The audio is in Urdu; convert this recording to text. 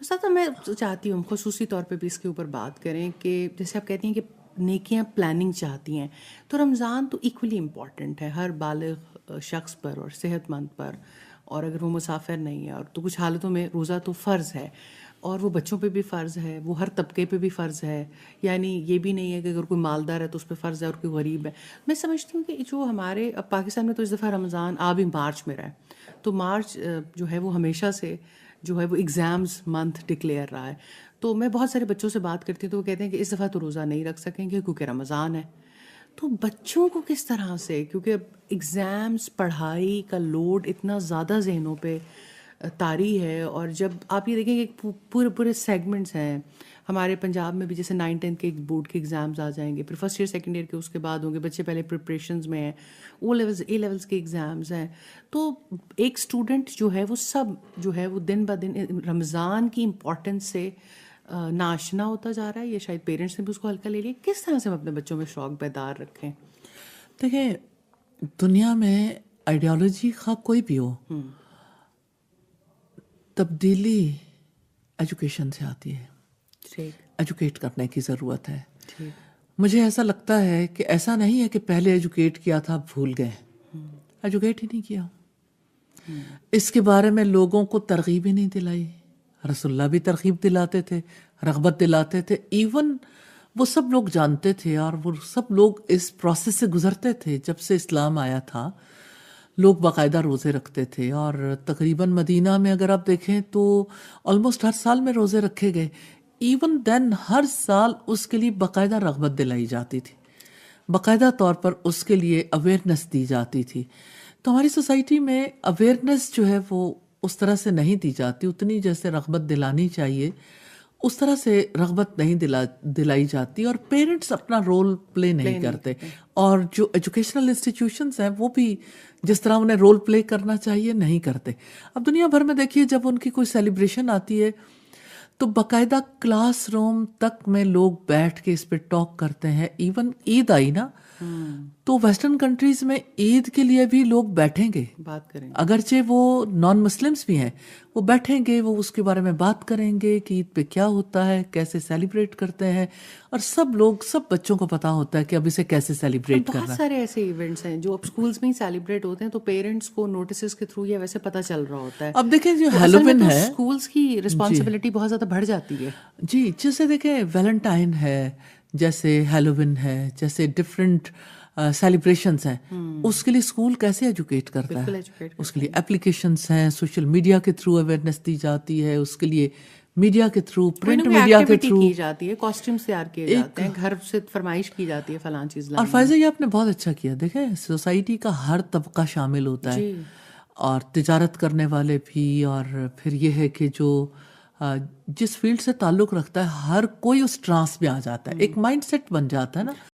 استاد میں چاہتی ہوں خصوصی طور پہ بھی اس کے اوپر بات کریں کہ جیسے آپ کہتی ہیں کہ نیکیاں پلاننگ چاہتی ہیں، تو رمضان تو ایکولی امپورٹنٹ ہے ہر بالغ شخص پر اور صحت مند پر، اور اگر وہ مسافر نہیں ہے اور تو کچھ حالتوں میں روزہ تو فرض ہے، اور وہ بچوں پہ بھی فرض ہے، وہ ہر طبقے پہ بھی فرض ہے، یعنی یہ بھی نہیں ہے کہ اگر کوئی مالدار ہے تو اس پہ فرض ہے اور کوئی غریب ہے۔ میں سمجھتی ہوں کہ جو ہمارے اب پاکستان میں تو اس دفعہ رمضان بھی مارچ میں رہا ہے، تو مارچ جو ہے وہ ہمیشہ سے جو ہے وہ ایگزامز منتھ ڈکلیئر رہا ہے، تو میں بہت سارے بچوں سے بات کرتی ہوں تو وہ کہتے ہیں کہ اس دفعہ تو روزہ نہیں رکھ سکیں گے کیونکہ رمضان ہے۔ تو بچوں کو کس طرح سے، کیونکہ اب ایگزامز، پڑھائی کا لوڈ اتنا زیادہ ذہنوں پہ طاری ہے، اور جب آپ یہ دیکھیں کہ پورے پورے سیگمنٹس ہیں ہمارے پنجاب میں بھی، جیسے 9-10 کے بورڈ کے ایگزامز آ جائیں گے، پھر فرسٹ ایئر سیکنڈ ایئر کے اس کے بعد ہوں گے، بچے پہلے پریپریشنز میں ہیں، او لیولز اے لیولز کے ایگزامز ہیں، تو ایک اسٹوڈنٹ جو ہے وہ سب جو ہے وہ دن بہ دن رمضان کی امپورٹنس سے ناشنا ہوتا جا رہا ہے، یا شاید پیرنٹس نے بھی اس کو ہلکا لے لیا۔ کس طرح سے ہم اپنے بچوں میں شوق بیدار رکھیں؟ دیکھیں، دنیا میں آئیڈیالوجی خواہ کوئی بھی ہو، تبدیلی ایجوکیشن سے آتی ہے، ایجوکیٹ کرنے کی ضرورت ہے۔ مجھے ایسا لگتا ہے کہ ایسا نہیں ہے کہ پہلے ایجوکیٹ کیا تھا بھول گئے، ایجوکیٹ ہی نہیں کیا، اس کے بارے میں لوگوں کو ترغیب ہی نہیں دلائی۔ رسول اللہ بھی ترغیب دلاتے تھے، رغبت دلاتے تھے، ایون وہ سب لوگ جانتے تھے اور وہ سب لوگ اس پروسیس سے گزرتے تھے۔ جب سے اسلام آیا تھا لوگ باقاعدہ روزے رکھتے تھے، اور تقریباً مدینہ میں اگر آپ دیکھیں تو آلموسٹ ہر سال میں روزے رکھے گئے۔ ایون دین ہر سال اس کے لیے باقاعدہ رغبت دلائی جاتی تھی، باقاعدہ طور پر اس کے لیے اویئرنیس دی جاتی تھی۔ تو ہماری سوسائٹی میں اویئرنیس جو ہے وہ اس طرح سے نہیں دی جاتی، اتنی جیسے رغبت دلانی چاہیے اس طرح سے رغبت نہیں دلائی جاتی، اور پیرنٹس اپنا رول پلے نہیں کرتے، اور جو ایجوکیشنل انسٹیٹیوشنز ہیں وہ بھی جس طرح انہیں رول پلے کرنا چاہیے نہیں کرتے۔ اب دنیا بھر میں دیکھیے، جب ان کی کوئی سیلیبریشن آتی ہے تو باقاعدہ کلاس روم تک میں لوگ بیٹھ کے اس پہ ٹاک کرتے ہیں۔ ایون عید آئی نا، تو ویسٹرن کنٹریز میں عید کے لیے بھی لوگ بیٹھیں گے، بات کریں گے، اگرچہ وہ نان مسلمس بھی ہیں، وہ بیٹھیں گے، وہ اس کے بارے میں بات کریں گے کہ عید پہ کیا ہوتا ہے، کیسے سیلیبریٹ کرتے ہیں، اور سب بچوں کو پتا ہوتا ہے کہ اب اسے کیسے سیلیبریٹ کرنا ہے۔ بہت سارے ایسے ایونٹس ہیں جو اب اسکولس میں ہی سیلیبریٹ ہوتے ہیں، تو پیرنٹس کو نوٹسز کے تھرو یا ویسے پتہ چل رہا ہوتا ہے۔ اب دیکھیں جو تو اصل میں ہیلووین تو ہے، اسکولس کی رسپانسبلٹی بہت زیادہ بڑھ جاتی ہے۔ جی، جیسے دیکھیں ویلنٹائن ہے، جیسے ہیلووین ہے، جیسے ڈفرینٹ سیلیبریشنز ہیں، اس کے لیے اسکول کیسے ایجوکیٹ کرتا ہے؟ اس کے لیے اپلیکیشنز ہیں، سوشل میڈیا کے تھرو اویئرنیس دی جاتی ہے، اس کے لیے میڈیا کے تھرو، پرنٹ میڈیا کے تھرو کی جاتی ہے، کاسٹیومز تیار کیے جاتے ہیں، گھر سے فرمائش کی جاتی ہے فلاں چیز لانے۔ اور فائزہ یہ آپ نے بہت اچھا کیا، دیکھیں سوسائٹی کا ہر طبقہ شامل ہوتا ہے، اور تجارت کرنے والے بھی، اور پھر یہ ہے کہ جو جس فیلڈ سے تعلق رکھتا ہے ہر کوئی اس ٹرانس میں آ جاتا ہے، ایک مائنڈ سیٹ بن جاتا ہے نا۔